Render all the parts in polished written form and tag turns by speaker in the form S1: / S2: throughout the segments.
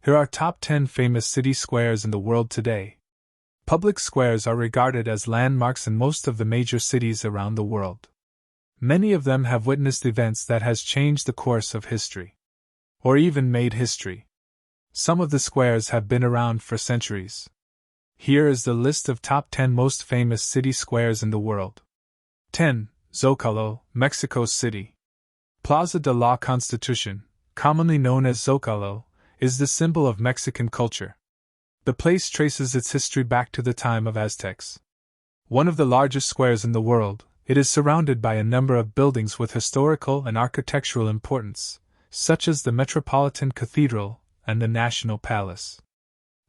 S1: Here are top 10 famous city squares in the world today. Public squares are regarded as landmarks in most of the major cities around the world. Many of them have witnessed events that has changed the course of history, or even made history. Some of the squares have been around for centuries. Here is the list of top 10 most famous city squares in the world. 10. Zócalo, Mexico City. Plaza de la Constitución, commonly known as Zócalo, is the symbol of Mexican culture. The place traces its history back to the time of Aztecs. One of the largest squares in the world, it is surrounded by a number of buildings with historical and architectural importance, such as the Metropolitan Cathedral and the National Palace.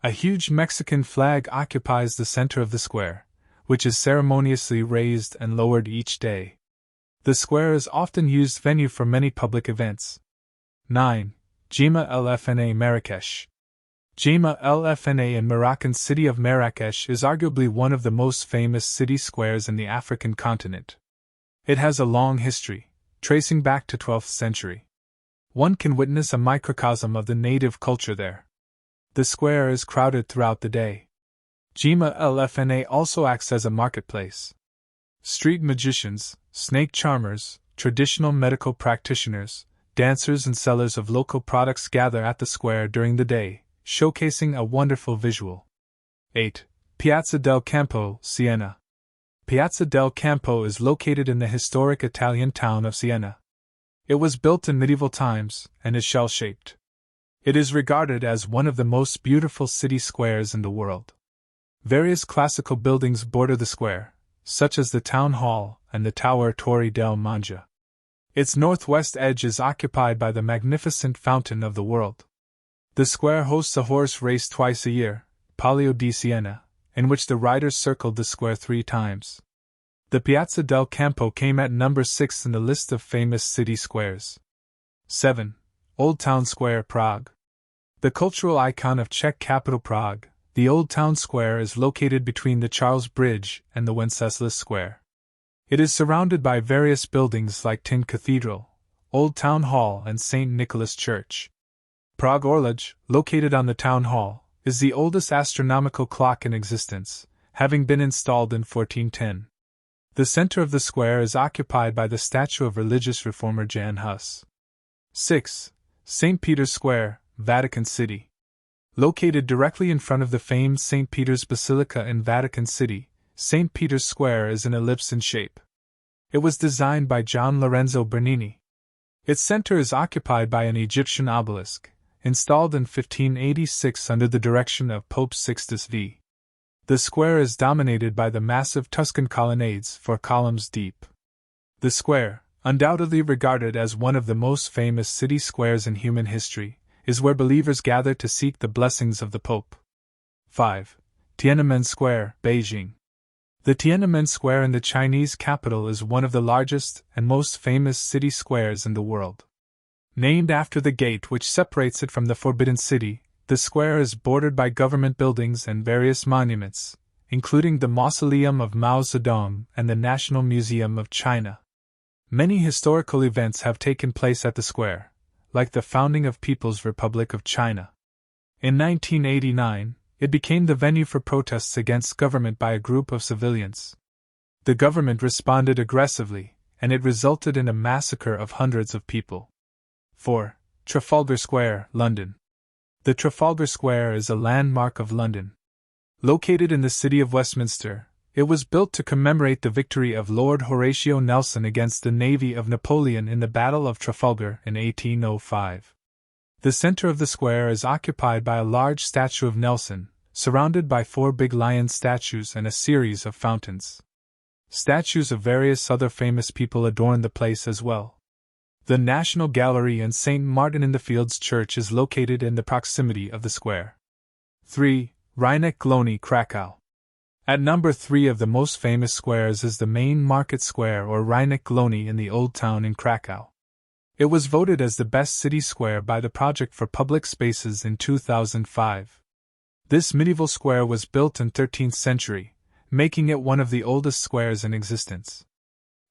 S1: A huge Mexican flag occupies the center of the square, which is ceremoniously raised and lowered each day. The square is often used venue for many public events. 9. Jimma el Fna Marrakech. Jimma el Fna in Moroccan city of Marrakech is arguably one of the most famous city squares in the African continent. It has a long history, tracing back to 12th century. One can witness a microcosm of the native culture there. The square is crowded throughout the day. Jimma el Fna also acts as a marketplace. Street magicians, snake charmers, traditional medical practitioners, dancers and sellers of local products gather at the square during the day, showcasing a wonderful visual. 8. Piazza del Campo, Siena. Piazza del Campo is located in the historic Italian town of Siena. It was built in medieval times and is shell-shaped. It is regarded as one of the most beautiful city squares in the world. Various classical buildings border the square, such as the Town Hall and the Tower Torre del Mangia. Its northwest edge is occupied by the magnificent Fountain of the World. The square hosts a horse race twice a year, Palio di Siena, in which the riders circled the square 3 times. The Piazza del Campo came at number 6 in the list of famous city squares. 7. Old Town Square, Prague. The cultural icon of Czech capital Prague, the Old Town Square is located between the Charles Bridge and the Wenceslas Square. It is surrounded by various buildings like Tin Cathedral, Old Town Hall and St. Nicholas Church. Prague Orloj, located on the Town Hall, is the oldest astronomical clock in existence, having been installed in 1410. The center of the square is occupied by the statue of religious reformer Jan Hus. 6. St. Peter's Square, Vatican City. Located directly in front of the famed St. Peter's Basilica in Vatican City, St. Peter's Square is an ellipse in shape. It was designed by Gian Lorenzo Bernini. Its center is occupied by an Egyptian obelisk, installed in 1586 under the direction of Pope Sixtus V. The square is dominated by the massive Tuscan colonnades 4 columns deep. The square, undoubtedly regarded as one of the most famous city squares in human history, is where believers gather to seek the blessings of the Pope. 5. Tiananmen Square, Beijing. The Tiananmen Square in the Chinese capital is one of the largest and most famous city squares in the world. Named after the gate which separates it from the Forbidden City, the square is bordered by government buildings and various monuments, including the Mausoleum of Mao Zedong and the National Museum of China. Many historical events have taken place at the square, like the founding of People's Republic of China. In 1989, it became the venue for protests against government by a group of civilians. The government responded aggressively, and it resulted in a massacre of hundreds of people. 4. Trafalgar Square, London. The Trafalgar Square is a landmark of London. Located in the city of Westminster, it was built to commemorate the victory of Lord Horatio Nelson against the navy of Napoleon in the Battle of Trafalgar in 1805. The center of the square is occupied by a large statue of Nelson, surrounded by 4 big lion statues and a series of fountains. Statues of various other famous people adorn the place as well. The National Gallery and St. Martin-in-the-Fields Church is located in the proximity of the square. 3. Rynek Glony, Krakow. At number 3 of the most famous squares is the main market square or Rynek Glony in the Old Town in Krakow. It was voted as the best city square by the Project for Public Spaces in 2005. This medieval square was built in 13th century, making it one of the oldest squares in existence.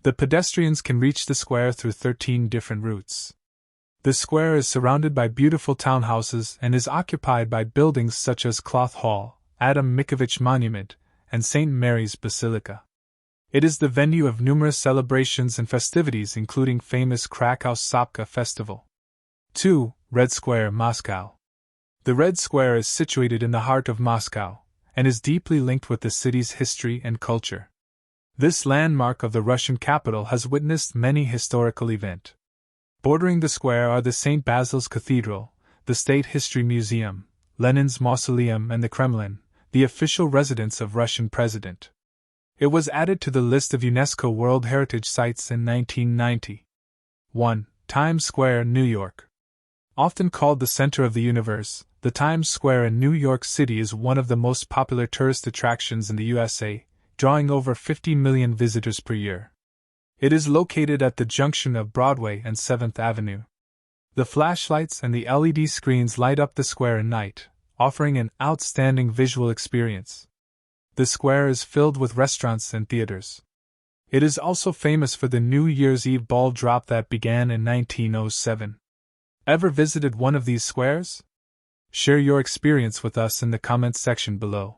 S1: The pedestrians can reach the square through 13 different routes. The square is surrounded by beautiful townhouses and is occupied by buildings such as Cloth Hall, Adam Mickiewicz Monument, and St. Mary's Basilica. It is the venue of numerous celebrations and festivities, including famous Krakow Sopka Festival. 2. Red Square, Moscow. The Red Square is situated in the heart of Moscow, and is deeply linked with the city's history and culture. This landmark of the Russian capital has witnessed many historical events. Bordering the square are the St. Basil's Cathedral, the State History Museum, Lenin's Mausoleum, and the Kremlin, the official residence of Russian President. It was added to the list of UNESCO World Heritage Sites in 1990. 1. Times Square, New York. Often called the center of the universe, the Times Square in New York City is one of the most popular tourist attractions in the USA, drawing over 50 million visitors per year. It is located at the junction of Broadway and 7th Avenue. The flashlights and the LED screens light up the square at night, offering an outstanding visual experience. The square is filled with restaurants and theaters. It is also famous for the New Year's Eve ball drop that began in 1907. Ever visited one of these squares? Share your experience with us in the comments section below.